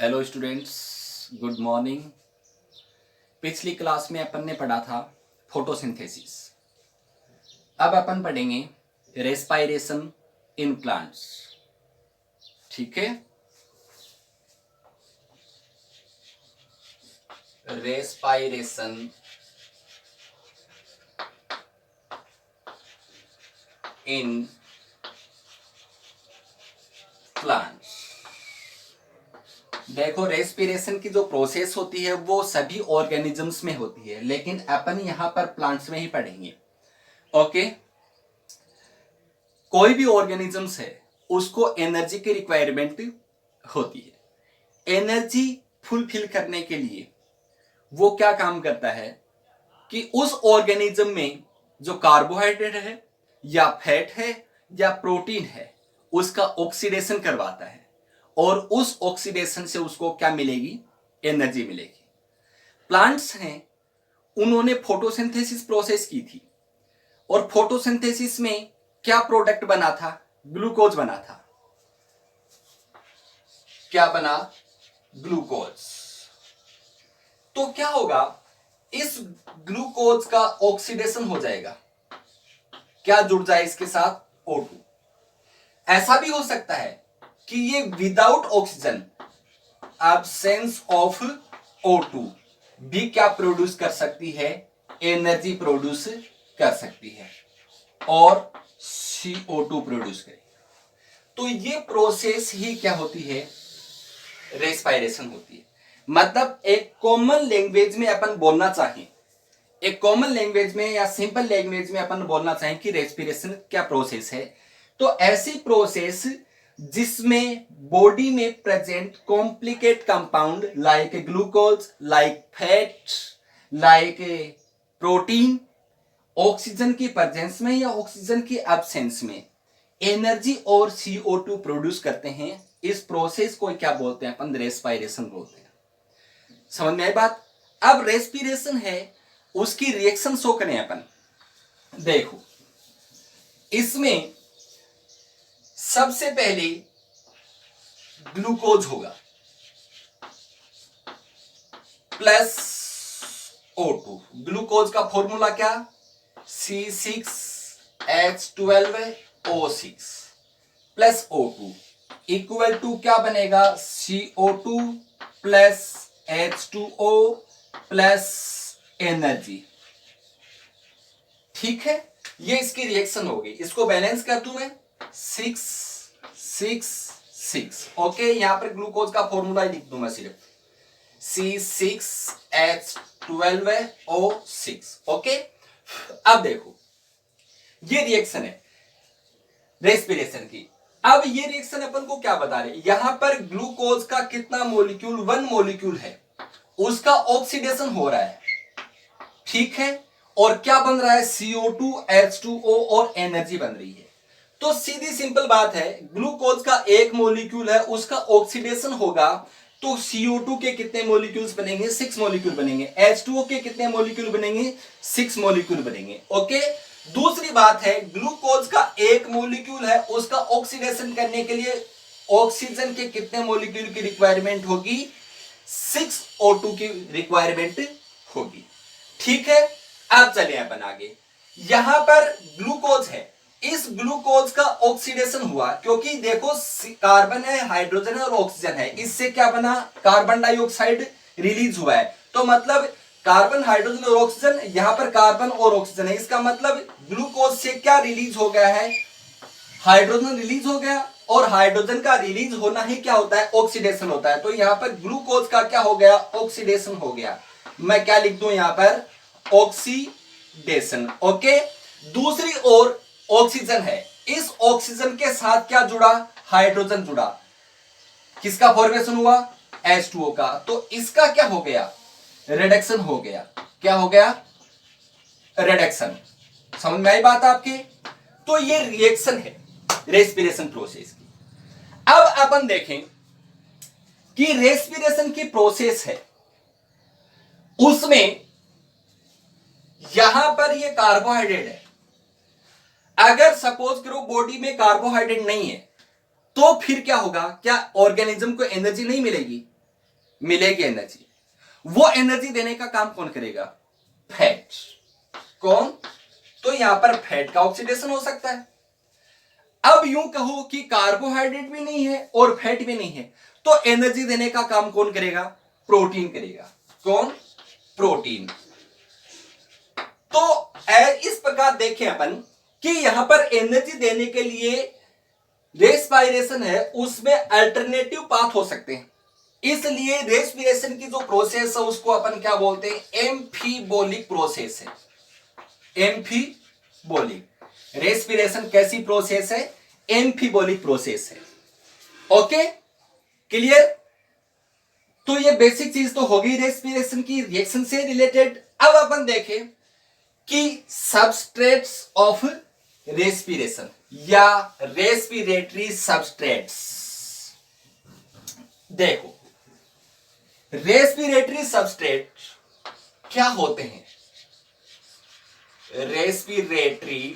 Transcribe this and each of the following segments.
Hello students, good morning. पिछली class में अपन ने पढ़ा था फोटोसिंथेसिस। अब अपन पढ़ेंगे रेस्पायरेशन इन प्लांट्स। ठीक है, रेस्पायरेशन इन प्लांट्स। देखो, रेस्पिरेशन की जो प्रोसेस होती है वो सभी ऑर्गेनिजम्स में होती है, लेकिन अपन यहां पर प्लांट्स में ही पढ़ेंगे। ओके, कोई भी ऑर्गेनिजम्स है उसको एनर्जी की रिक्वायरमेंट होती है। एनर्जी फुलफिल करने के लिए वो क्या काम करता है कि उस ऑर्गेनिज्म में जो कार्बोहाइड्रेट है या फैट है या प्रोटीन है उसका ऑक्सीडेशन करवाता है, और उस ऑक्सीडेशन से उसको क्या मिलेगी? एनर्जी मिलेगी। प्लांट्स हैं, उन्होंने फोटोसिंथेसिस प्रोसेस की थी, और फोटोसिंथेसिस में क्या प्रोडक्ट बना था? ग्लूकोज बना था। क्या बना? ग्लूकोज। तो क्या होगा? इस ग्लूकोज का ऑक्सीडेशन हो जाएगा। क्या जुड़ जाए इसके साथ? O2। ऐसा भी हो सकता है कि ये without oxygen, absence of O2 भी क्या प्रोड्यूस कर सकती है? एनर्जी प्रोड्यूस कर सकती है और CO2 प्रोड्यूस करेगी। तो ये प्रोसेस ही क्या होती है? रेस्पायरेशन होती है। मतलब एक कॉमन लैंग्वेज में अपन बोलना चाहें, एक कॉमन लैंग्वेज में या सिंपल लैंग्वेज में अपन बोलना चाहें कि रेस्पिरेशन क्या प्रोसेस है, तो ऐसी प्रोसेस जिसमें बॉडी में present complicate compound like glucose, like fat, like protein, oxygen की प्रेजेंस में या ऑक्सीजन की एब्सेंस में एनर्जी और CO2 प्रोड्यूस करते हैं। इस प्रोसेस को क्या बोलते हैं? अपन रेस्पायरेशन बोलते हैं। समझ में आई बात? अब रेस्पिरेशन है, उसकी रिएक्शन शो करें अपन। देखो, इसमें सबसे पहले ग्लूकोज होगा प्लस O2। ग्लूकोज का फॉर्मूला क्या? C6H12O6 plus O2 equal to क्या बनेगा? CO2 plus H2O plus energy. ठीक है, ये इसकी रिएक्शन होगी। इसको बैलेंस कर दूं मैं, 6 6 6। ओके, यहां पर ग्लूकोज का फॉर्मूला लिख दूं मैं सिर्फ, C6H12O6। ओके, अब देखो, ये रिएक्शन है रेस्पिरेशन की। अब ये रिएक्शन अपन को क्या बता रहे? यहां पर ग्लूकोज का कितना मॉलिक्यूल? 1 मॉलिक्यूल है, उसका ऑक्सीडेशन हो रहा है। ठीक है, और क्या बन रहा है? CO2, H2O और एनर्जी बन रही है। तो सीधी सिंपल बात है, ग्लूकोज का एक मॉलिक्यूल है, उसका ऑक्सीडेशन होगा, तो CO2 के कितने मॉलिक्यूल्स बनेंगे? 6 मॉलिक्यूल बनेंगे। H2O के कितने मॉलिक्यूल बनेंगे? 6 मॉलिक्यूल बनेंगे। ओके, दूसरी बात है, ग्लूकोज का एक मॉलिक्यूल है, उसका ऑक्सीडेशन करने के लिए ऑक्सीजन के कितने मॉलिक्यूल की रिक्वायरमेंट होगी? 6 O2 की रिक्वायरमेंट होगी। ठीक है, अब चलिए अपन आगे। यहां पर ग्लूकोज है, इस ग्लूकोज का ऑक्सीडेशन हुआ, क्योंकि देखो कार्बन है, हाइड्रोजन है और ऑक्सीजन है, इससे क्या बना? कार्बन डाइऑक्साइड रिलीज हुआ है। तो मतलब कार्बन, हाइड्रोजन और ऑक्सीजन, यहां पर कार्बन और ऑक्सीजन है, इसका मतलब ग्लूकोज से क्या रिलीज हो गया है? हाइड्रोजन रिलीज हो गया, और हाइड्रोजन का रिलीज होना ही क्या होता है? ऑक्सीडेशन होता है। तो यहां पर ग्लूकोज का क्या हो गया? ऑक्सीडेशन हो गया। मैं क्या लिख दूं यहां पर? ऑक्सीडेशन। ओके, दूसरी ओर ऑक्सीजन है, इस ऑक्सीजन के साथ क्या जुड़ा? हाइड्रोजन जुड़ा। किसका फॉर्मेशन हुआ? H2O का। तो इसका क्या हो गया? रिडक्शन हो गया। क्या हो गया? रिडक्शन। समझ में आई बात आपके? तो ये रिएक्शन है रेस्पिरेशन प्रोसेस की। अब अपन देखें कि रेस्पिरेशन की प्रोसेस है, उसमें यहां पर ये कार्बोहाइड्रेट है। अगर सपोज करो बॉडी में कार्बोहाइड्रेट नहीं है, तो फिर क्या होगा? क्या ऑर्गेनिज्म को एनर्जी नहीं मिलेगी? मिलेगी एनर्जी, वो एनर्जी देने का काम कौन करेगा? फैट। कौन? तो यहां पर फैट का ऑक्सीडेशन हो सकता है। अब यूं कहो कि कार्बोहाइड्रेट भी नहीं है और फैट भी नहीं है, तो एनर्जी देने का काम कौन करेगा? प्रोटीन करेगा। कौन? प्रोटीन। तो इस प्रकार देखें अपन कि यहां पर एनर्जी देने के लिए रेस्पिरेशन है, उसमें अल्टरनेटिव पाथ हो सकते हैं। इसलिए रेस्पिरेशन की जो प्रोसेस है उसको अपन क्या बोलते हैं? एम्फीबोलिक प्रोसेस है। एम्फीबोलिक रेस्पिरेशन कैसी प्रोसेस है? एम्फीबोलिक प्रोसेस है। Okay, clear? तो ये बेसिक चीज तो होगी रेस्पिरेशन की, रिएक्शन से रिलेटेड। अब अपन देखें कि सबस्ट्रेट्स ऑफ रेस्पिरेशन या रेस्पिरेटरी सबस्ट्रेट्स। देखो, रेस्पिरेटरी सबस्ट्रेट क्या होते हैं? रेस्पिरेटरी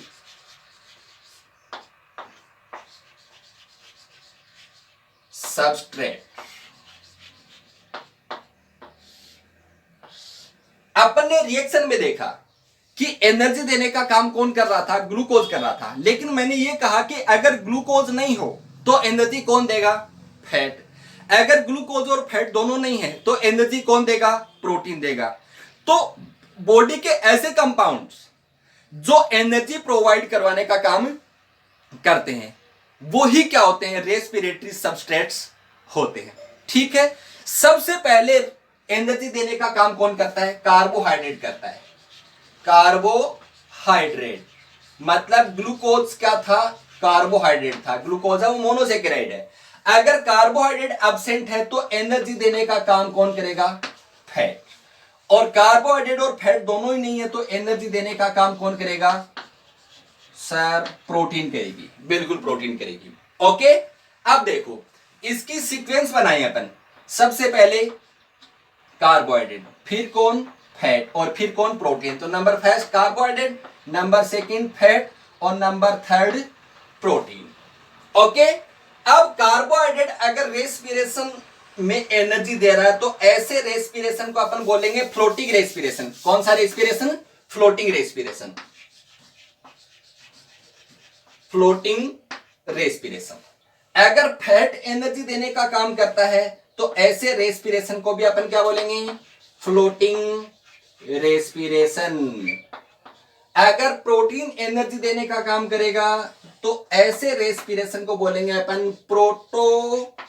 सबस्ट्रेट अपन ने रिएक्शन में देखा कि एनर्जी देने का काम कौन कर रहा था? ग्लूकोज कर रहा था। लेकिन मैंने ये कहा कि अगर ग्लूकोज नहीं हो तो एनर्जी कौन देगा? फैट। अगर ग्लूकोज और फैट दोनों नहीं है तो एनर्जी कौन देगा? प्रोटीन देगा। तो बॉडी के ऐसे कंपाउंड्स जो एनर्जी प्रोवाइड करवाने का काम करते हैं वो ही क्या होते हैं? रेस्पिरेटरी सबस्ट्रेट्स होते हैं। ठीक है, सबसे पहले एनर्जी देने का काम कौन करता है? कार्बोहाइड्रेट करता है। कार्बोहाइड्रेट मतलब ग्लूकोज क्या था? कार्बोहाइड्रेट था। ग्लूकोज है वो मोनोसेकेराइड है। अगर कार्बोहाइड्रेट एब्सेंट है तो एनर्जी देने का काम कौन करेगा? फैट। और कार्बोहाइड्रेट और फैट दोनों ही नहीं है तो एनर्जी देने का काम कौन करेगा? सर प्रोटीन करेगी। बिल्कुल प्रोटीन करेगी। ओके, अब देखो इसकी सीक्वेंस बनाई अपन। सबसे पहले कार्बोहाइड्रेट, फिर कौन? फैट, और फिर कौन? प्रोटीन। तो number first carbohydrate, number second fat और नंबर थर्ड प्रोटीन। ओके, अब कार्बोहाइड्रेट अगर रेस्पिरेशन में एनर्जी दे रहा है तो ऐसे रेस्पिरेशन को अपन बोलेंगे फ्लोटिंग रेस्पिरेशन। कौन सा respiration? Floating respiration. Floating respiration. अगर फैट एनर्जी देने का काम करता है तो ऐसे रेस्पिरेशन को भी अपन क्या बोलेंगे? Floating respiration. अगर प्रोटीन एनर्जी देने का काम करेगा तो ऐसे रेस्पिरेशन को बोलेंगे अपन प्रोटोप्लाज्मिक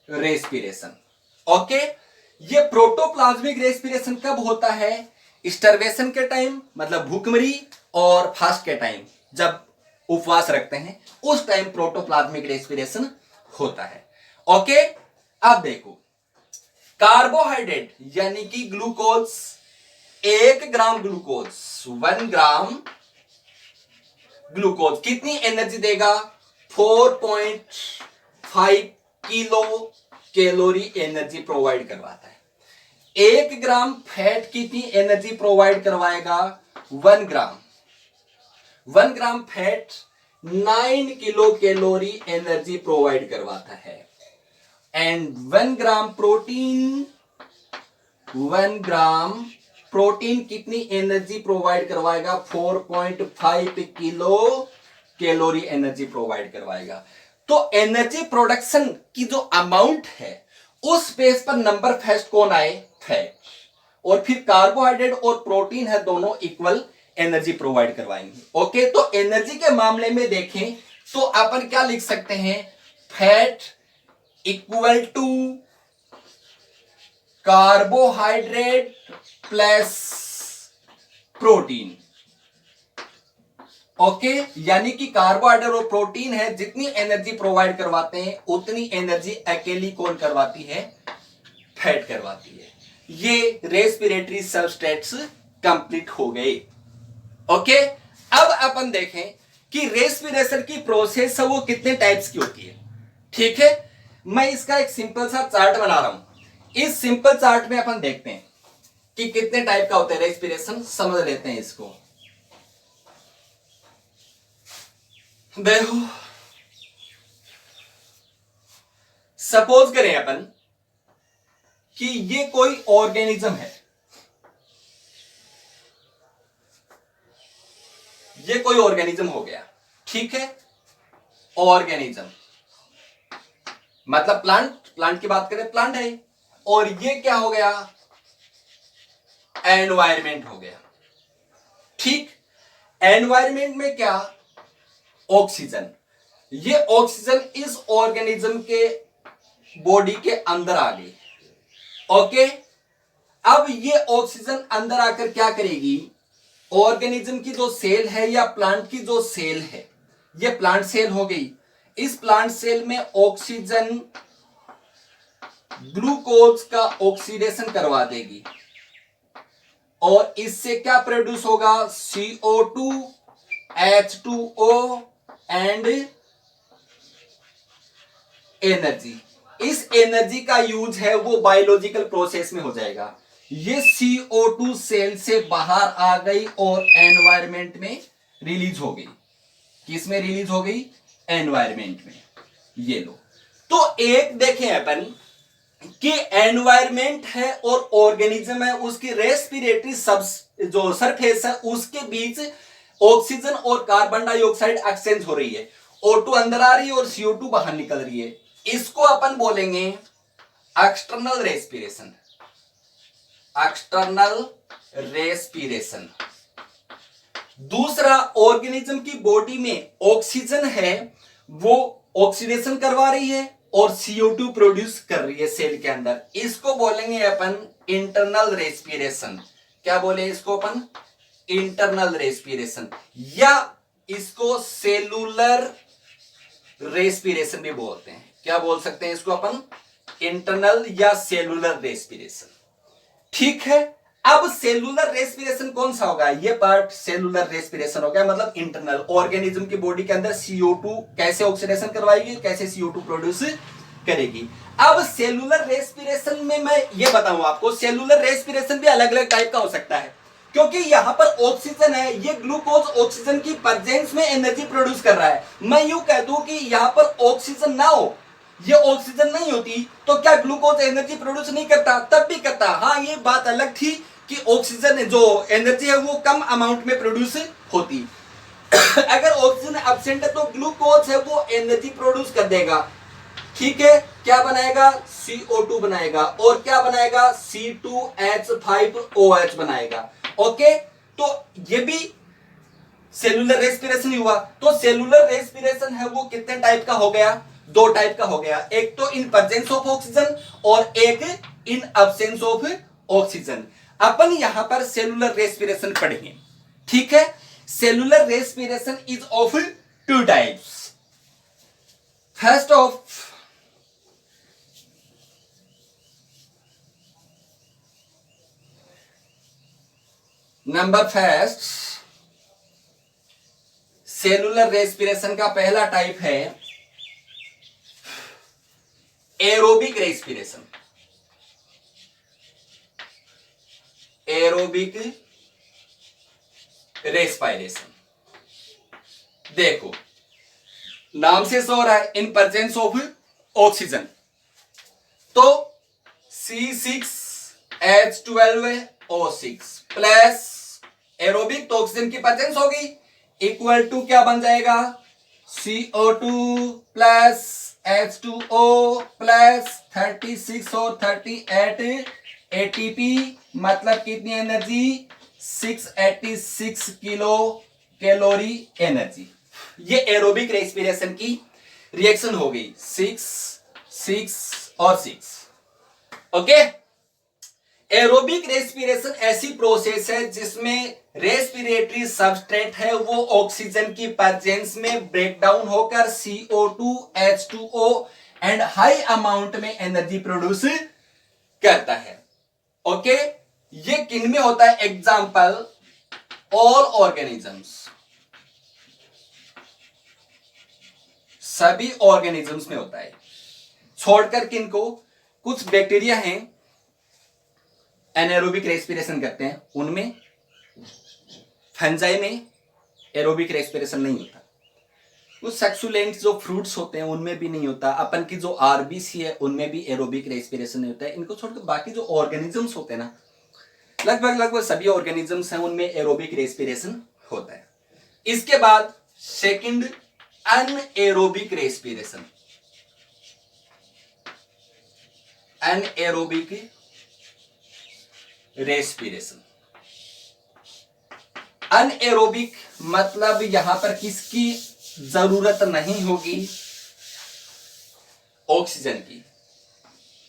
रेस्पिरेशन। ओके, ये प्रोटोप्लाज्मिक रेस्पिरेशन कब होता है? स्टार्वेशन के टाइम, मतलब भूखमरी, और फास्ट के टाइम जब उपवास रखते हैं उस टाइम प्रोटोप्लाज्मिक रेस्पिरेशन होता है। ओके, अब देखो कार्बोहाइड्रेट यानी कि glucose, 1 gram glucose, 1 gram glucose कितनी एनर्जी देगा? 4.5 किलो कैलोरी एनर्जी प्रोवाइड करवाता है। 1 ग्राम फैट कितनी एनर्जी प्रोवाइड करवाएगा? 1 ग्राम। 1 ग्राम fat 9 kilo calorie energy provide करवाता है। And 1 gram protein, 1 gram protein कितनी एनर्जी प्रोवाइड करवाएगा? 4.5 किलो कैलोरी एनर्जी प्रोवाइड करवाएगा। तो एनर्जी प्रोडक्शन की जो अमाउंट है उस बेस पर नंबर फर्स्ट कौन आए? फैट। और फिर कार्बोहाइड्रेट और प्रोटीन है, दोनों इक्वल एनर्जी प्रोवाइड करवाएंगे। ओके, तो एनर्जी के मामले में देखें तो अपन क्या लिख सकते हैं? Fat equal to carbohydrate plus protein. Okay, यानी कि कार्बोहाइड्रेट और प्रोटीन है, जितनी एनर्जी प्रोवाइड करवाते हैं उतनी एनर्जी अकेली कौन करवाती है? फैट करवाती है। ये रेस्पिरेटरी सबस्ट्रेट्स कंप्लीट हो गए। ओके, अब अपन देखें कि रेस्पिरेशन की प्रोसेस है वो कितने टाइप्स की होती है। ठीक है, मैं इसका एक सिंपल सा चार्ट बना रहा हूं। इस सिंपल चार्ट में अपन देखते हैं कि कितने टाइप का होता है रेस्पिरेशन, समझ लेते हैं इसको। देखो सपोज करें अपन कि ये कोई ऑर्गेनिज्म है, ये कोई ऑर्गेनिज्म हो गया, ठीक है। ऑर्गेनिज्म मतलब प्लांट, प्लांट की बात करें प्लांट है, और ये क्या हो गया, एनवायरमेंट हो गया, ठीक। एनवायरमेंट में क्या, ऑक्सीजन। ये ऑक्सीजन इस ऑर्गेनिज्म के बॉडी के अंदर आ गई, ओके। अब ये ऑक्सीजन अंदर आकर क्या करेगी, ऑर्गेनिज्म की जो सेल है या प्लांट की जो सेल है, ये प्लांट सेल हो गई, इस प्लांट सेल में ऑक्सीजन ग्लूकोज का ऑक्सीडेशन करवा देगी, और इससे क्या प्रोड्यूस होगा, CO2, H2O एंड एनर्जी। इस एनर्जी का यूज है वो बायोलॉजिकल प्रोसेस में हो जाएगा। ये CO2 सेल से बाहर आ गई और एनवायरमेंट में रिलीज हो गई। किस में रिलीज हो गई, एनवायरमेंट में। ये लो, तो एक देखें अपन कि एनवायरमेंट है और ऑर्गेनिज्म है, उसकी रेस्पिरेटरी जो सरफेस है उसके बीच ऑक्सीजन और कार्बन डाइऑक्साइड एक्सचेंज हो रही है, O2 अंदर आ रही है और CO2 बाहर निकल रही है। इसको अपन बोलेंगे एक्सटर्नल रेस्पिरेशन, एक्सटर्नल रेस्पिरेशन। दूसरा, ऑर्गेनिज्म की बॉडी में ऑक्सीजन है, वो ऑक्सीडेशन करवा रही है और CO2 प्रोड्यूस कर रही है सेल के अंदर, इसको बोलेंगे अपन इंटरनल रेस्पिरेशन। क्या बोले इसको अपन, इंटरनल रेस्पिरेशन, या इसको सेलुलर रेस्पिरेशन भी बोलते हैं। क्या बोल सकते हैं इसको अपन, इंटरनल या सेलुलर रेस्पिरेशन, ठीक है। अब सेलुलर रेस्पिरेशन कौन सा होगा, ये पार्ट सेलुलर रेस्पिरेशन हो गया, मतलब इंटरनल। ऑर्गेनिज्म की बॉडी के अंदर CO2 कैसे ऑक्सीडेशन करवाएगी, कैसे CO2 प्रोड्यूस करेगी। अब सेलुलर रेस्पिरेशन में मैं ये बताऊं आपको, सेलुलर रेस्पिरेशन भी अलग अलग टाइप का हो सकता है, क्योंकि यहां पर ऑक्सीजन है, ये ग्लूकोज ऑक्सीजन की प्रेजेंस में एनर्जी प्रोड्यूस कर रहा है। मैं यूं कह दूं कि यहां पर ऑक्सीजन ना हो, ये ऑक्सीजन नहीं होती, तो क्या ग्लूकोज एनर्जी प्रोड्यूस नहीं करता, तब भी करता। हाँ, ये बात अलग थी कि ऑक्सीजन जो एनर्जी है वो कम अमाउंट में प्रोड्यूस होती। अगर ऑक्सीजन एब्सेंट है तो ग्लूकोज है वो एनर्जी प्रोड्यूस कर देगा, ठीक है। क्या बनाएगा, CO2 बनाएगा, और क्या बनाएगा, C2H5OH बनाएगा, ओके। तो ये भी सेलुलर रेस्पिरेशन हुआ। तो सेलुलर रेस्पिरेशन है वो कितने टाइप का हो गया, दो टाइप का हो गया, एक तो इन प्रेजेंस ऑफ ऑक्सीजन और एक इन अब्सेंस ऑफ ऑक्सीजन। अपन यहां पर सेलुलर रेस्पिरेशन पढ़ेंगे, ठीक है। Cellular respiration is of two types. First of number first, cellular respiration का पहला टाइप है एरोबिक रेस्पिरेशन। एरोबिक रेस्पिरेशन, देखो नाम से सो रहा है, इन प्रेजेंस ऑफ ऑक्सीजन। तो C6H12O6 प्लस एरोबिक, तो ऑक्सीजन की प्रेजेंस हो गई, इक्वल टू क्या बन जाएगा, CO2 प्लस H2O प्लस 36 और 38 ATP, मतलब कितनी एनर्जी, 686 किलो कैलोरी एनर्जी। ये एरोबिक रेस्पिरेशन की रिएक्शन हो गई, 6 6 और 6, ओके। एरोबिक रेस्पिरेशन ऐसी प्रोसेस है जिसमें रेस्पिरेटरी सबस्ट्रेट है वो ऑक्सीजन की प्रेजेंस में ब्रेक डाउन होकर CO2 H2O and high amount में एनर्जी प्रोड्यूस करता है, ओके। ये किन में होता है, एग्जांपल ऑल ऑर्गेनिजम्स, सभी ऑर्गेनिजम्स में होता है, छोड़कर किनको, कुछ बैक्टीरिया हैं एनाएरोबिक रेस्पिरेशन करते हैं, उनमें फंजाई में एरोबिक रेस्पिरेशन नहीं होता। वो सेक्सुलेंट जो फ्रूट्स होते हैं उनमें भी नहीं होता, अपन की जो आरबीसी है उनमें भी एरोबिक रेस्पिरेशन नहीं होता है। इनको छोड़कर बाकी जो ऑर्गेनिजम्स होते हैं ना, लगभग सभी ऑर्गेनिजम्स हैं उनमें एरोबिक रेस्पिरेशन होता है। इसके बाद second anaerobic respiration. Anaerobic respiration, anaerobic मतलब यहां पर किसकी जरूरत नहीं होगी, ऑक्सीजन की।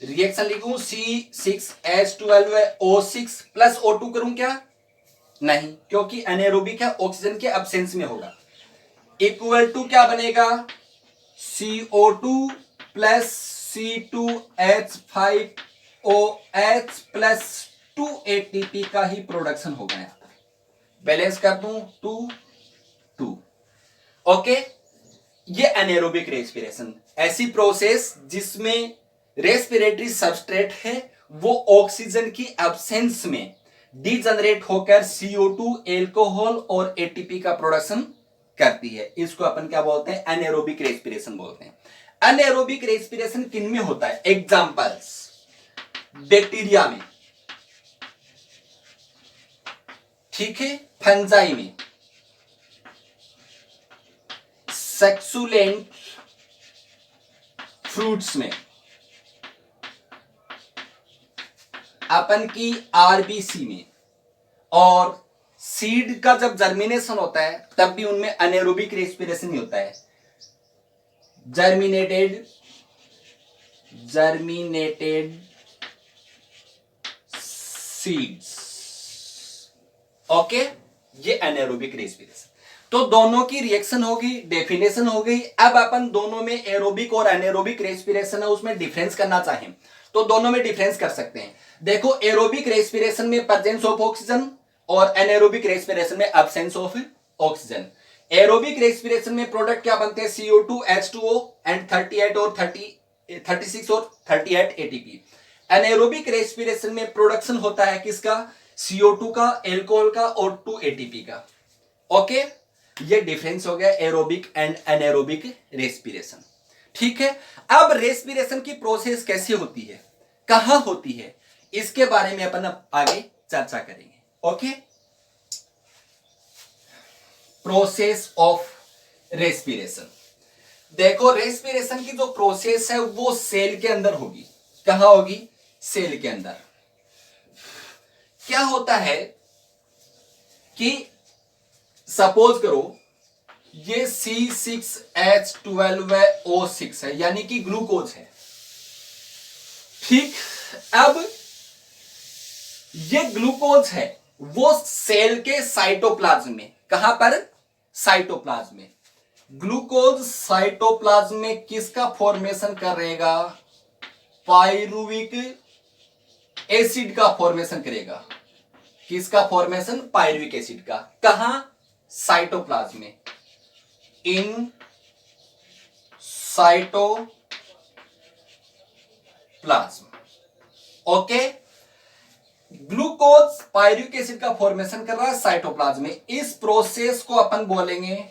रिएक्शन लिखूं C6H12O6 प्लस O2 करूं क्या, नहीं, क्योंकि अनएरोबिक है, ऑक्सीजन के एब्सेंस में होगा। इक्वल टू क्या बनेगा, CO2 plus C2H5OH plus 2 ATP का ही प्रोडक्शन होगा। यहां पर बैलेंस कर दूं 2 ओके। ये एनेरोबिक रेस्पिरेशन, ऐसी प्रोसेस जिसमें रेस्पिरेटरी सबस्ट्रेट है वो ऑक्सीजन की एब्सेंस में डीजनरेट होकर CO2 एल्कोहल और एटीपी का प्रोडक्शन करती है। इसको अपन क्या बोलते हैं, एनेरोबिक रेस्पिरेशन बोलते हैं। अनएरोबिक रेस्पिरेशन किन में होता है, एग्जांपल्स, बैक्टीरिया में, ठीक है, फंजाई में, सेक्सुलेंट फ्रूट्स में, अपन की आरबीसी में, और सीड का जब जर्मिनेशन होता है तब भी उनमें अनेरोबिक रेस्पिरेशन ही होता है। जर्मिनेटेड सीड्स, ओके, ये अनेरोबिक रेस्पिरेशन। तो दोनों की रिएक्शन होगी, डेफिनेशन हो गई। अब अपन दोनों में एरोबिक और अनेरोबिक रेस्पिरेशन है उसमें डिफरेंस करना चाहें तो दोनों में डिफरेंस कर सकते हैं। देखो, एरोबिक रेस्पिरेशन में प्रेजेंस ऑफ ऑक्सीजन और एनेरोबिक रेस्पिरेशन में absence of oxygen. Aerobic respiration में प्रोडक्ट क्या बनते हैं, CO2 H2O एंड 38 और 36 और 38 ATP। एनेरोबिक रेस्पिरेशन में प्रोडक्शन होता है किसका, CO2 का, एल्कोहल का और 2 ATP का। ओके, ये डिफरेंस हो गया एरोबिक एंड एनेरोबिक रेस्पिरेशन। ठीक है, अब रेस्पिरेशन की प्रोसेस कैसे होती है, कहां होती है, इसके बारे में अपन आगे चर्चा करेंगे। Okay, process of respiration. देखो, रेस्पिरेशन की जो प्रोसेस है वो सेल के अंदर होगी। कहां होगी, सेल के अंदर। क्या होता है कि सपोज करो ये C6H12O6 है, यानी कि ग्लूकोज है। ठीक, अब ये ग्लूकोज है वो सेल के साइटोप्लाज्म में, कहां पर, साइटोप्लाज्म में। ग्लूकोज साइटोप्लाज्म में किसका फॉर्मेशन करेगा, पायरुविक एसिड का फॉर्मेशन करेगा। किसका फॉर्मेशन, पायरुविक एसिड का। कहां, साइटोप्लाज्म में, in cytoplasm. Okay, glucose pyruvic acid का फॉर्मेशन कर रहा है साइटोप्लाज्म में। इस प्रोसेस को अपन बोलेंगे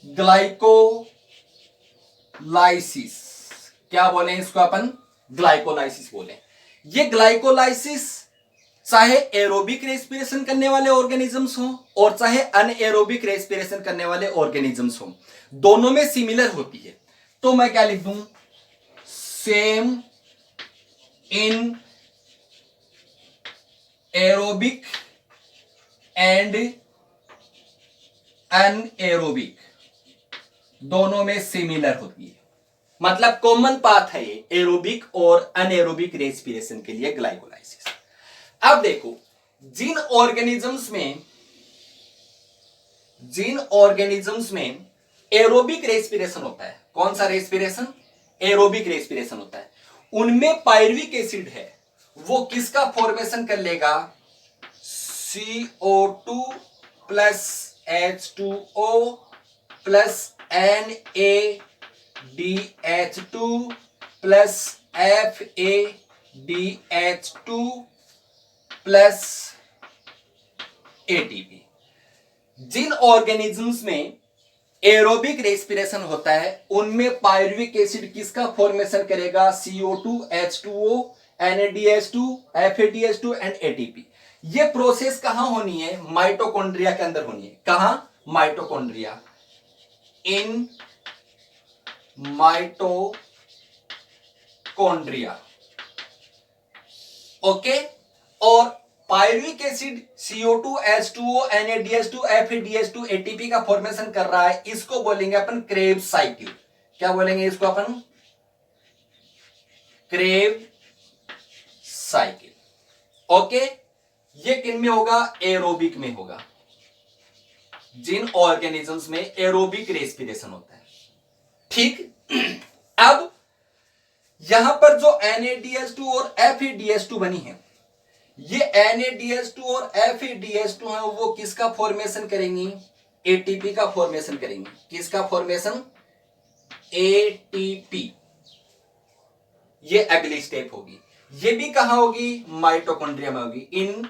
ग्लाइकोलाइसिस। क्या बोले इसको अपन, ग्लाइकोलाइसिस बोले। ये ग्लाइकोलाइसिस चाहे एरोबिक रेस्पिरेशन करने वाले ऑर्गेनिजम्स हो और चाहे अनएरोबिक रेस्पिरेशन करने वाले ऑर्गेनिजम्स हो, दोनों में सिमिलर होती है। तो मैं क्या लिख दूं, same in aerobic and anaerobic, दोनों में सिमिलर होती है। मतलब कॉमन पाथ है ये एरोबिक और अनएरोबिक रेस्पिरेशन के लिए, ग्लाइकोलाइसिस। अब देखो, जिन ऑर्गेनिजम्स में एरोबिक रेस्पिरेशन होता है, कौन सा रेस्पिरेशन, एरोबिक रेस्पिरेशन होता है, उनमें पायरुविक एसिड है, वो किसका फॉर्मेशन कर लेगा, CO2 plus H2O plus NaDH2 plus FaDH2 plus ATP। जिन ऑर्गेनिजम्स में एरोबिक रेस्पिरेशन होता है, उनमें पायरुविक एसिड किसका फॉर्मेशन करेगा? CO2, H2O, NADH2, FADH2 and ATP। ये प्रोसेस कहां होनी है? माइटोकॉन्ड्रिया के अंदर होनी है। कहां? माइटोकॉन्ड्रिया। In mitochondria. ओके। और pyruvic acid CO2, H2O, NADH2, FADH2, ATP का फॉर्मेशन कर रहा है, इसको बोलेंगे अपन क्रेब्स साइकिल। क्या बोलेंगे इसको अपन? Krebs cycle. ओके। ये किन में होगा? एरोबिक में होगा। जिन ऑर्गेनिजम्स में एरोबिक रेस्पिरेशन होता है। ठीक। अब यहां पर जो NADH2 और FADH2 बनी है, ये NADH2 और FADH2 है, वो किसका फॉर्मेशन करेंगी? ATP का फॉर्मेशन करेंगी। किसका फॉर्मेशन? ATP। ये अगली स्टेप होगी। ये भी कहां होगी? माइटोकॉन्ड्रिया में होगी। In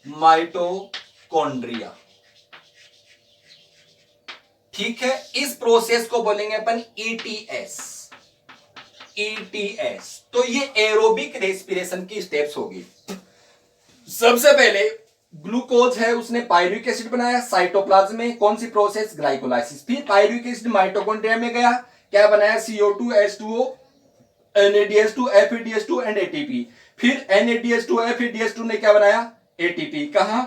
mitochondria. ठीक है। इस प्रोसेस को बोलेंगे अपन ETS। ETS। तो ये एरोबिक रेस्पिरेशन की स्टेप्स होगी। सबसे पहले ग्लूकोज है, उसने पायरुविक एसिड बनाया साइटोप्लाज्म में। कौन सी प्रोसेस? ग्लाइकोलाइसिस। फिर पायरुविक एसिड माइटोकॉन्ड्रिया में गया, क्या बनाया? CO2, H2O, NADH2, FADH2 and ATP। फिर NADH2, FADH2 ने क्या बनाया? ATP। कहां?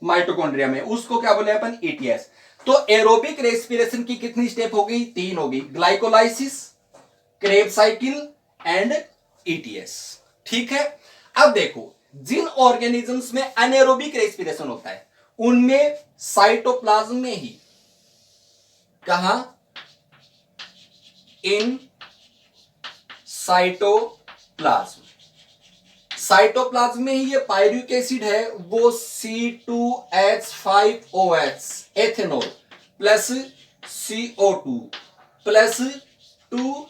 माइटोकॉन्ड्रिया में। उसको क्या बोले अपन? ETS। तो एरोबिक रेस्पिरेशन की कितनी स्टेप हो गई? 3 होगी। Glycolysis, Krebs cycle and ETS। ठीक है। अब देखो, जिन ऑर्गेनिजम्स में अनेरोबिक रेस्पिरेशन होता है, उनमें साइटोप्लाज्म में ही, कहां? In cytoplasm. साइटोप्लाज्म में ही ये पायरुविक एसिड है, वो C2H5OH ethanol plus CO2 plus 2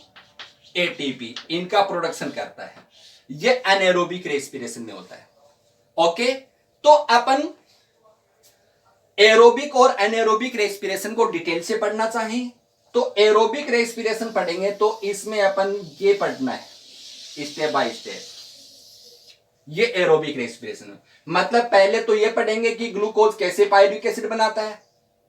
ATP इनका प्रोडक्शन करता है। ये एनाएरोबिक रेस्पिरेशन में होता है। ओके। तो अपन एरोबिक और एनाएरोबिक रेस्पिरेशन को डिटेल से पढ़ना चाहें तो एरोबिक रेस्पिरेशन पढ़ेंगे तो इसमें अपन ये पढ़ना है स्टेप बाय स्टेप। ये एरोबिक रेस्पिरेशन है। मतलब पहले तो ये पढ़ेंगे कि ग्लूकोज कैसे पायरुविक एसिड बनाता है,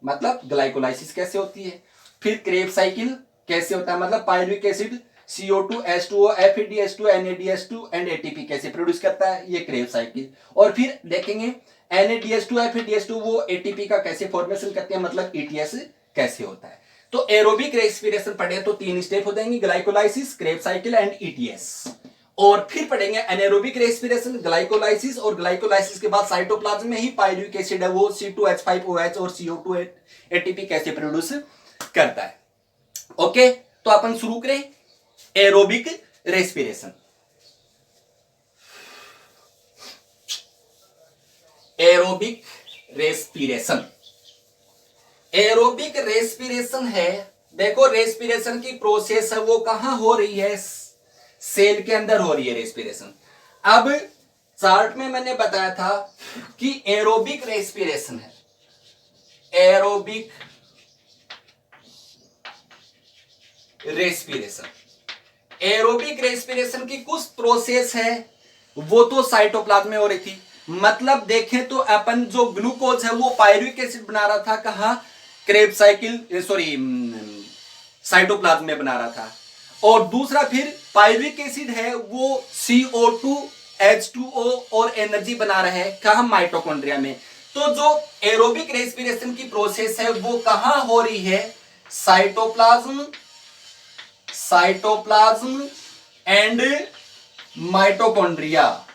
मतलब ग्लाइकोलाइसिस कैसे होती है। फिर क्रेब्स साइकिल कैसे होता है, मतलब pyruvic acid CO2, H2O, FADH2, NADH2 and ATP कैसे प्रोड्यूस करता है, ये क्रेब्स साइकिल। और फिर देखेंगे NADH2, FADH2 वो ATP का कैसे फॉर्मेशन करते हैं, मतलब ETS कैसे होता है। तो एरोबिक रेस्पिरेशन पढ़े तो 3 स्टेप हो जाएंगे, glycolysis, Krebs cycle and ETS। और फिर पढ़ेंगे एनाएरोबिक रेस्पिरेशन, ग्लाइकोलाइसिस, और ग्लाइकोलाइसिस के बाद साइटोप्लाज्म में ही पायरुविक एसिड है वो C2H5OH और CO2 ATP कैसे प्रोड्यूस करता है। ओके। तो अपन शुरू करें aerobic respiration. Aerobic respiration. Aerobic respiration है, देखो रेस्पिरेशन की प्रोसेस है वो कहां हो रही है? सेल के अंदर हो रही है रेस्पिरेशन। अब चार्ट में मैंने बताया था कि एरोबिक रेस्पिरेशन है, एरोबिक रेस्पिरेशन। एरोबिक रेस्पिरेशन की कुछ प्रोसेस है वो तो साइटोप्लाज्म में हो रही थी। मतलब देखें तो अपन जो ग्लूकोज है वो पायरुविक एसिड बना रहा था, कहां? क्रेब्स साइकिल सॉरी साइटोप्लाज्म में बना रहा था। और दूसरा फिर पायरुविक एसिड है वो CO2, H2O और एनर्जी बना रहा है, कहां? माइटोकॉन्ड्रिया में। तो जो एरोबिक रेस्पिरेशन की प्रोसेस है वो कहां हो रही है? Cytoplasm, cytoplasm and mitochondria,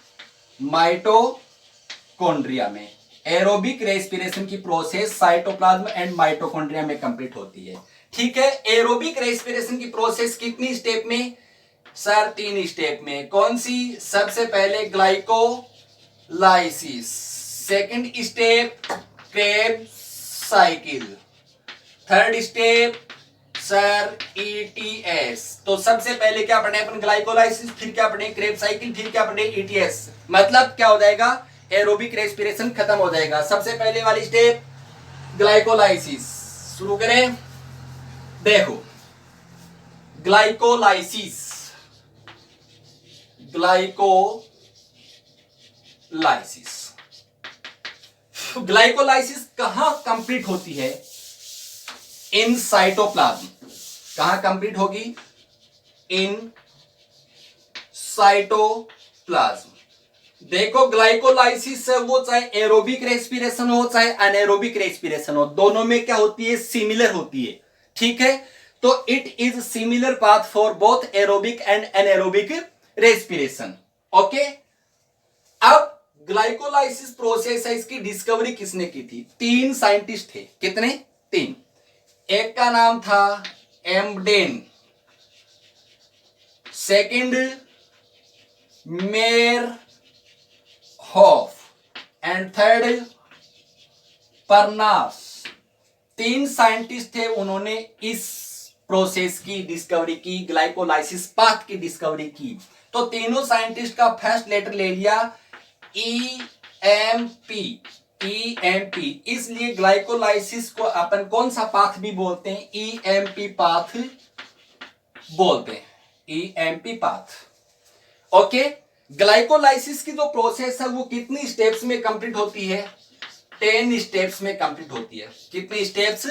mitochondria में एरोबिक रेस्पिरेशन की प्रोसेस साइटोप्लाज्म एंड माइटोकॉन्ड्रिया में कंप्लीट होती है। ठीक है। एरोबिक रेस्पिरेशन की प्रोसेस कितनी स्टेप में? सर 3 स्टेप में। कौन सी? सबसे पहले glycolysis, second step Krebs cycle, third step sir ETS। तो सबसे पहले क्या पढ़े अपन? ग्लाइकोलाइसिस, फिर क्या पढ़े? क्रेब्स साइकिल, फिर क्या पढ़े? ETS। मतलब क्या हो जाएगा? एरोबिक रेस्पिरेशन खत्म हो जाएगा। सबसे पहले वाली स्टेप ग्लाइकोलाइसिस। शुरू करें। देखो, ग्लाइकोलाइसिस, ग्लाइकोलाइसिस, ग्लाइकोलाइसिस कहां कंप्लीट होती है? In cytoplasm. कहां कंप्लीट होगी? In cytoplasm. देखो, ग्लाइकोलाइसिस है वो चाहे एरोबिक रेस्पिरेशन हो चाहे अनएरोबिक रेस्पिरेशन हो, दोनों में क्या होती है? सिमिलर होती है। ठीक है, तो it is similar path for both aerobic and anaerobic respiration. Okay, अब ग्लाइकोलाइसिस प्रोसेस है, इसकी डिस्कवरी किसने की थी? 3 साइंटिस्ट थे। कितने? 3। एक का नाम था Emden, second Meyerhof and third Parnas. 3 scientist थे, उन्होंने इस प्रोसेस की डिस्कवरी की, ग्लाइकोलाइसिस पाथ की डिस्कवरी की। तो तीनों साइंटिस्ट का फर्स्ट लेटर ले लिया EMP, EMP। इसलिए ग्लाइकोलाइसिस को अपन कौन सा पाथ भी बोलते हैं? EMP पाथ बोलते हैं, EMP पाथ। ओके, ग्लाइकोलाइसिस की जो प्रोसेस है वो कितनी स्टेप्स में कंप्लीट होती है? 10 स्टेप्स में कंप्लीट होती है। कितनी स्टेप्स?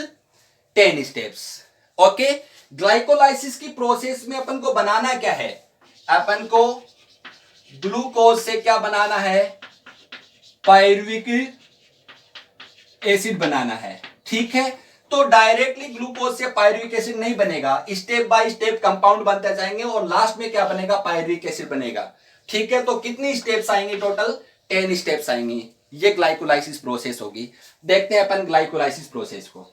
10 स्टेप्स। ओके, ग्लाइकोलाइसिस की प्रोसेस में अपन को बनाना क्या है? अपन को ग्लूकोज से क्या बनाना है? पायरुविक एसिड बनाना है। ठीक है, तो डायरेक्टली ग्लूकोज से पायरुविक एसिड नहीं बनेगा, स्टेप बाय स्टेप कंपाउंड बनते जाएंगे और लास्ट में क्या बनेगा? पायरुविक एसिड बनेगा। ठीक है, तो कितनी स्टेप्स आएंगे? टोटल 10 स्टेप्स आएंगे। ये ग्लाइकोलाइसिस प्रोसेस होगी। देखते हैं अपन ग्लाइकोलाइसिस प्रोसेस को।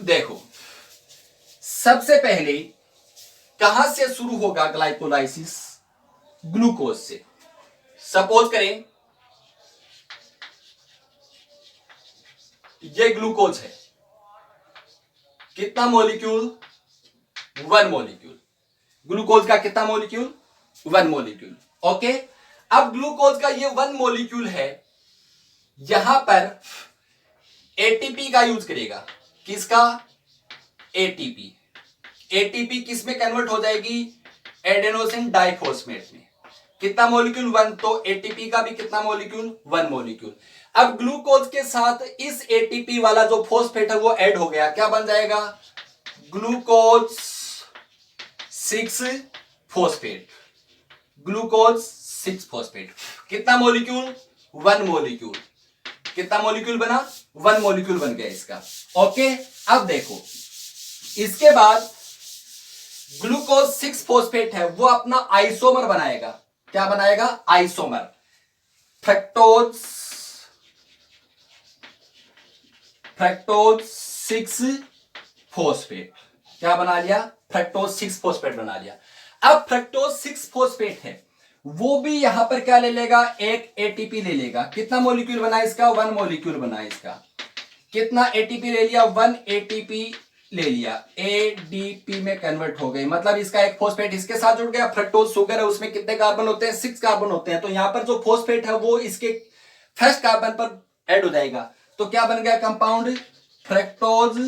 देखो, सबसे पहले कहां से शुरू होगा ग्लाइकोलाइसिस? ग्लूकोज से। सपोज करें ये ग्लूकोज है, कितना मॉलिक्यूल? 1 मॉलिक्यूल। ग्लूकोज का कितना मॉलिक्यूल? 1 मॉलिक्यूल। ओके, अब ग्लूकोज का ये 1 मॉलिक्यूल है, यहां पर एटीपी का यूज करेगा। किसका? एटीपी। एटीपी किस में कन्वर्ट हो जाएगी? एडेनोसिन डाइफॉस्फेट में। कितना मॉलिक्यूल? 1। तो एटीपी का भी कितना मॉलिक्यूल? 1 मॉलिक्यूल। अब ग्लूकोज के साथ इस एटीपी वाला जो फॉस्फेट है वो ऐड हो गया, क्या बन जाएगा? Glucose 6 phosphate. Glucose 6 phosphate. कितना मॉलिक्यूल? 1 मॉलिक्यूल। कितना मॉलिक्यूल बना? 1 मॉलिक्यूल बन गया इसका। ओके, अब देखो, इसके बाद ग्लूकोज 6 फॉस्फेट है वो अपना आइसोमर बनाएगा। क्या बनाएगा? आइसोमर। Fructose 6 phosphate. क्या बना लिया? फ्रक्टोज 6 फॉस्फेट बना लिया। अब फ्रक्टोज 6 फॉस्फेट है वो भी यहां पर क्या ले लेगा? एक एटीपी ले लेगा। कितना मॉलिक्यूल बना इसका? 1 मॉलिक्यूल बना इसका। कितना एटीपी ले लिया? 1 एटीपी ले लिया। एडीपी में कन्वर्ट हो गई, मतलब इसका एक फॉस्फेट इसके साथ जुड़ गया। फ्रक्टोज शुगर है, उसमें कितने कार्बन होते हैं? 6 कार्बन होते हैं। तो यहां पर जो फॉस्फेट है वो इसके फर्स्ट कार्बन पर ऐड हो जाएगा। तो क्या बन गया कंपाउंड? Fructose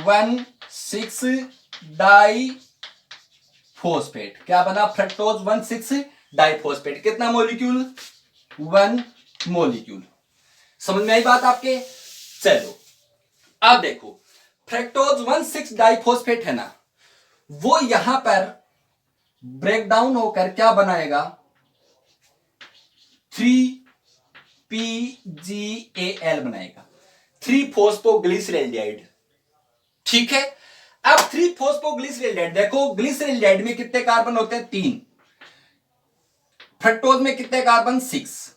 1,6 die phosphate. क्या बना? Fructose 1,6 diphosphate. कितना मॉलिक्यूल? 1 मॉलिक्यूल। समझ में आई बात आपके? चलो, अब देखो, फ्रक्टोज 1,6 डाइफॉस्फेट है ना, वो यहां पर ब्रेक डाउन होकर क्या बनाएगा? 3PGAL बनाएगा, 3-फॉस्फोग्लिसरेल्डिहाइड। ठीक है, अब 3-फॉस्फोग्लिसरेल्डिहाइड, देखो ग्लिसरेल्डिहाइड में कितने कार्बन होते हैं? 3। फ्रक्टोज में कितने कार्बन? 6।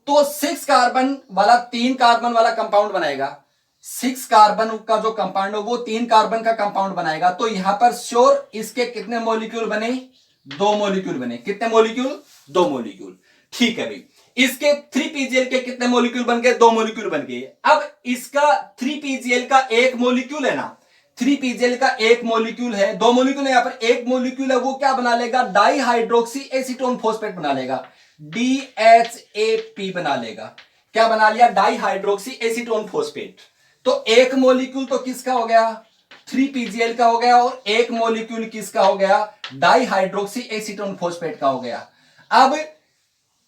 तो 6 कार्बन वाला 3 कार्बन वाला कंपाउंड बनाएगा। 6 कार्बन का जो कंपाउंड है वो 3 कार्बन का कंपाउंड बनाएगा। तो यहां पर श्योर इसके कितने मॉलिक्यूल बने? 2 मॉलिक्यूल बने। कितने मॉलिक्यूल? 2 मॉलिक्यूल। ठीक है भाई, इसके 3PGL के कितने मॉलिक्यूल बन गए? 2 मॉलिक्यूल बन गए। अब इसका 3PGL का एक मॉलिक्यूल है ना, 3PGL का एक मॉलिक्यूल है, 2 मॉलिक्यूल है, यहां पर एक मॉलिक्यूल है, वो क्या बना लेगा? डाई हाइड्रोक्सी एसीटोन फॉस्फेट बना लेगा, DHAP बना लेगा। क्या बना लिया, डाई हाइड्रोक्सी एसीटोन फोस्फेट। तो एक मोलिक्यूल तो किसका हो गया, 3PGL का हो गया, और एक मोलिक्यूल किसका हो गया, डाई हाइड्रोक्सी एसीटोन फोस्फेट का हो गया। अब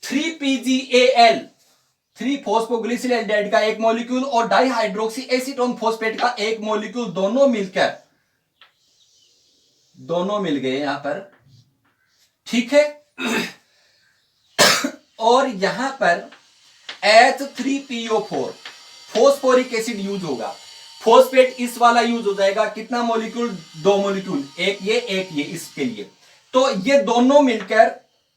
3PGAL 3 फॉस्फोग्लिसरॉल्डिहाइड का एक मॉलिक्यूल और डाई हाइड्रोक्सी एसीटोन फोस्फेट का एक मॉलिक्यूल, दोनों मिल गए यहां पर, ठीक है। और यहां पर H3PO4 फॉस्फोरिक एसिड यूज होगा, फॉस्फेट इस वाला यूज हो जाएगा, कितना मॉलिक्यूल, 2 मॉलिक्यूल, एक ये इसके लिए। तो ये दोनों मिलकर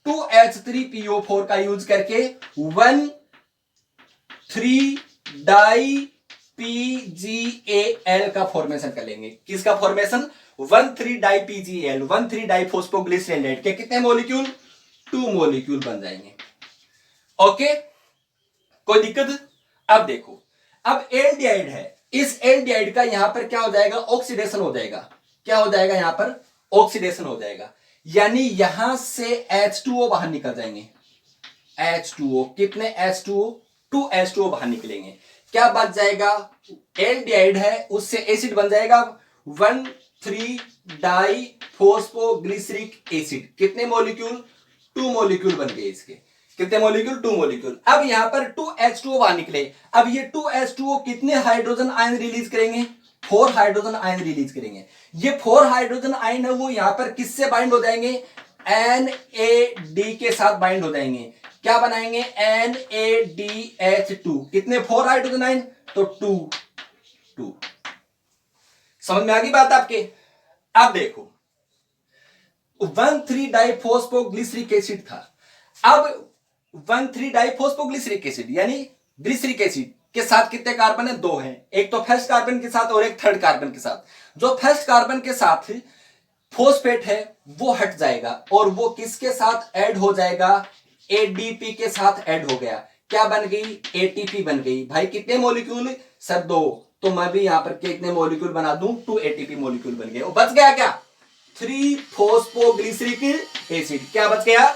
2H3PO4 का यूज करके 1,3-डाई-PGAL का फॉर्मेशन कर लेंगे। किसका फॉर्मेशन, 1,3-डाई-PGAL 1,3-डाई-फॉस्फोग्लिसरॉल्डिहाइड के कितने मॉलिक्यूल, 2 मॉलिक्यूल बन जाएंगे। ओके, कोई दिक्कत। अब देखो, अब एल्डिहाइड है, इस एल्डिहाइड का यहां पर क्या हो जाएगा, ऑक्सीडेशन हो जाएगा। क्या हो जाएगा, यहां पर ऑक्सीडेशन हो जाएगा, यानी यहां से H2O बाहर निकल जाएंगे। H2O कितने, H2O 2 H2O बाहर निकलेंगे। क्या बच जाएगा, एल्डिहाइड है उससे एसिड बन जाएगा 1,3-डाई-फॉस्फोग्लिसरिक एसिड। कितने मॉलिक्यूल, 2 मॉलिक्यूल बन गए इसके। कितने मॉलिक्यूल, 2 मॉलिक्यूल। अब यहां पर 2H2O बाहर निकले। अब ये 2H2O कितने हाइड्रोजन आयन रिलीज करेंगे, 4 हाइड्रोजन आयन रिलीज करेंगे। ये 4 हाइड्रोजन आयन है वो यहां पर किससे बाइंड हो जाएंगे, NAD के साथ बाइंड हो जाएंगे। क्या बनाएंगे, NADH2। कितने, 4 हाइड्रोजन आयन, तो 2। समझ में आ गई बात आपके। अब देखो 1,3-डाइफॉस्फोग्लिसरिक एसिड था। अब 1,3-डाइफॉस्फोग्लिसरिक एसिड यानी ग्लिसरिक एसिड के साथ कितने कार्बन है, 2 हैं। एक तो फर्स्ट कार्बन के साथ और एक थर्ड कार्बन के साथ। जो फर्स्ट कार्बन के साथ फॉस्फेट है वो हट जाएगा और वो किसके साथ ऐड हो जाएगा, ADP के साथ ऐड हो गया। क्या बन गई, ATP बन गई। भाई कितने मॉलिक्यूल, सर 2। तो मैं भी यहां पर कितने मॉलिक्यूल बना दूं, 2 ATP मॉलिक्यूल बन गए। और बच गया क्या, 3 फॉस्फोग्लिसरिक एसिड। क्या बच गया,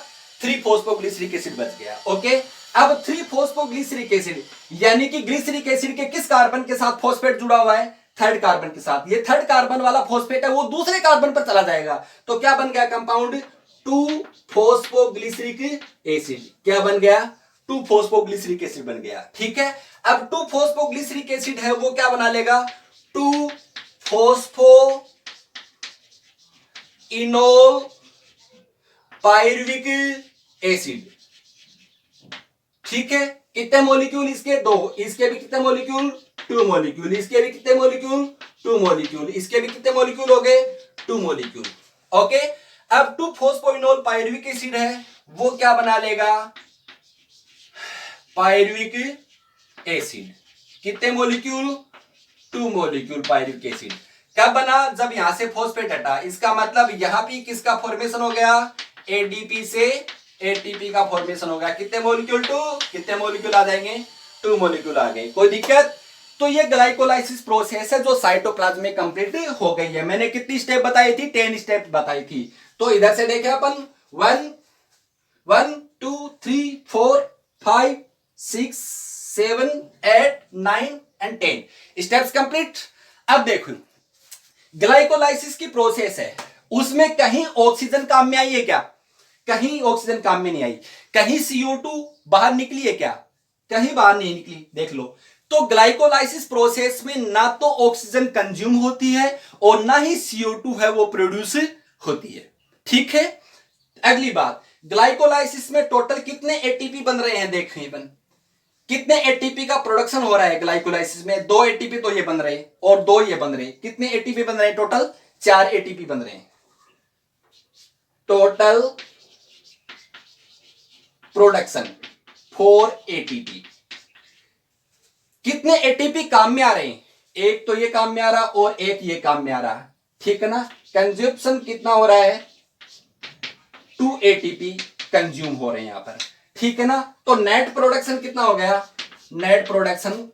3 फॉस्फोग्लिसरिक एसिड बच गया। ओके, अब 3 फॉस्फोग्लिसरिक एसिड यानी कि ग्लिसरिक एसिड के किस कार्बन के साथ फॉस्फेट जुड़ा हुआ है, थर्ड कार्बन के साथ। ये थर्ड कार्बन वाला फॉस्फेट है वो दूसरे कार्बन पर चला जाएगा। तो क्या बन गया कंपाउंड, 2 फॉस्फोग्लिसरिक एसिड। क्या बन गया, 2 फॉस्फोग्लिसरिक एसिड बन गया। ठीक है, अब 2 फॉस्फोग्लिसरिक एसिड है वो क्या बना लेगा, 2 फॉस्फो इनोल पायरुविक एसिड। ठीक है, कितने मॉलिक्यूल इसके, 2। इसके भी कितने मॉलिक्यूल, 2 मॉलिक्यूल। इसके भी कितने मॉलिक्यूल, 2 मॉलिक्यूल। इसके भी कितने मॉलिक्यूल हो गए, 2 मॉलिक्यूल। ओके, अब 2 फॉस्फोइनोल पायरुविक एसिड है वो क्या बना लेगा, पायरुविक एसिड। कितने मॉलिक्यूल, 2 मॉलिक्यूल पायरुविक एसिड। कब बना, जब यहां से फॉस्फेट हटा। इसका मतलब यहां भी किसका फॉर्मेशन हो गया, ADP से ATP का फॉर्मेशन हो गया। कितने मॉलिक्यूल, 2। कितने मॉलिक्यूल आ जाएंगे, 2 मॉलिक्यूल आ गए। कोई दिक्कत। तो ये ग्लाइकोलाइसिस प्रोसेस है जो साइटोप्लाज्म में कंप्लीट हो गई है। मैंने कितनी स्टेप बताई थी, 10 स्टेप बताई थी। तो इधर से देखे अपन 1 2 3 4 5 6 7 8 9 एंड 10 स्टेप्स कंप्लीट। अब देखो ग्लाइकोलाइसिस की प्रोसेस है, उसमें कहीं ऑक्सीजन काम में आई है क्या, कहीं ऑक्सीजन काम में नहीं आई। कहीं CO2 बाहर निकली है क्या, कहीं बाहर नहीं निकली। देख लो, तो ग्लाइकोलाइसिस प्रोसेस में ना तो ऑक्सीजन कंज्यूम होती है और ना ही CO2 है वो प्रोड्यूस होती है। ठीक है, अगली बात, ग्लाइकोलाइसिस में टोटल कितने ATP बन रहे हैं, देखें अपन कितने ATP का प्रोडक्शन हो रहा है ग्लाइकोलाइसिस में। 2 ATP तो ये बन रहे और 2 ये बन रहे। कितने ATP बन रहे हैं टोटल, 4 ATP बन रहे हैं। Total production 4 ATP। कितने ATP काम में आ रहे हैं, एक तो ये काम में आ रहा और एक ये काम में आ रहा। ठीक है ना, कंज्यूप्शन कितना हो रहा है, 2 ATP कंज्यूम हो रहे हैं यहां पर। ठीक है ना, तो नेट प्रोडक्शन कितना हो गया, net production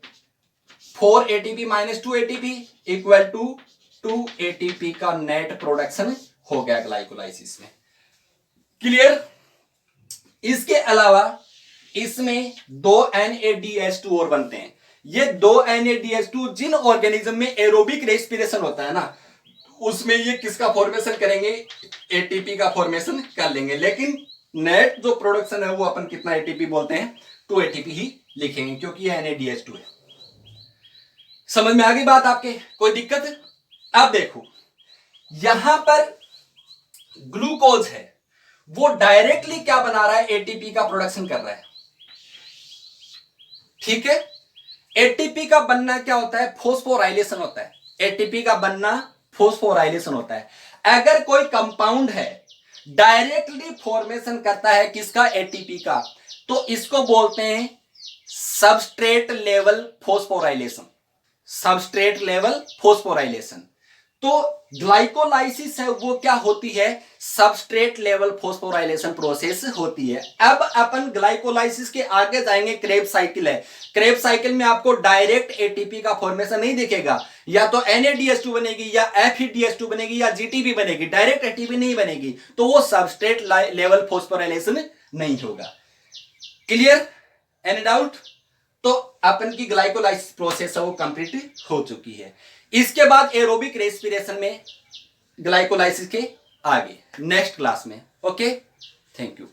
4 ATP minus 2 ATP equal to 2 ATP का नेट प्रोडक्शन हो गया ग्लाइकोलाइसिस में। क्लियर। इसके अलावा इसमें 2 NADH2 और बनते हैं। ये 2 NADH2 जिन ऑर्गेनिज्म में एरोबिक रेस्पिरेशन होता है ना, उसमें ये किसका फॉर्मेशन करेंगे, एटीपी का फॉर्मेशन कर लेंगे। लेकिन नेट जो प्रोडक्शन है वो अपन कितना एटीपी बोलते हैं, 2 ATP ही लिखेंगे क्योंकि ये NADH2 है। समझ में आ गई बात आपके, कोई दिक्कत? अब देखो यहां पर ग्लूकोज है, वो डायरेक्टली क्या बना रहा है, एटीपी का प्रोडक्शन कर रहा है। ठीक है, एटीपी का बनना क्या होता है, फोस्फोराइलेशन होता है। एटीपी का बनना फोस्फोराइलेशन होता है। अगर कोई कंपाउंड है डायरेक्टली फॉर्मेशन करता है किसका, एटीपी का, तो इसको बोलते हैं substrate level phosphorylation. Substrate level phosphorylation. तो ग्लाइकोलाइसिस है वो क्या होती है, सबस्ट्रेट लेवल फोस्फोराइलेशन प्रोसेस होती है। अब अपन ग्लाइकोलाइसिस के आगे जाएंगे, क्रेब साइकिल है। क्रेब साइकिल में आपको डायरेक्ट एटीपी का फॉर्मेशन नहीं दिखेगा, या तो NADH2 बनेगी या FeDH2 बनेगी या GTP बनेगी, डायरेक्ट एटीपी नहीं बनेगी, तो वो सबस्ट्रेट लेवल फोस्फोराइलेशन नहीं होगा। क्लियर? Any doubt? तो अपन की ग्लाइकोलाइसिस प्रोसेस है वो कंप्लीट हो चुकी है। इसके बाद एरोबिक रेस्पिरेशन में ग्लाइकोलाइसिस के आगे नेक्स्ट क्लास में। Okay, thank you.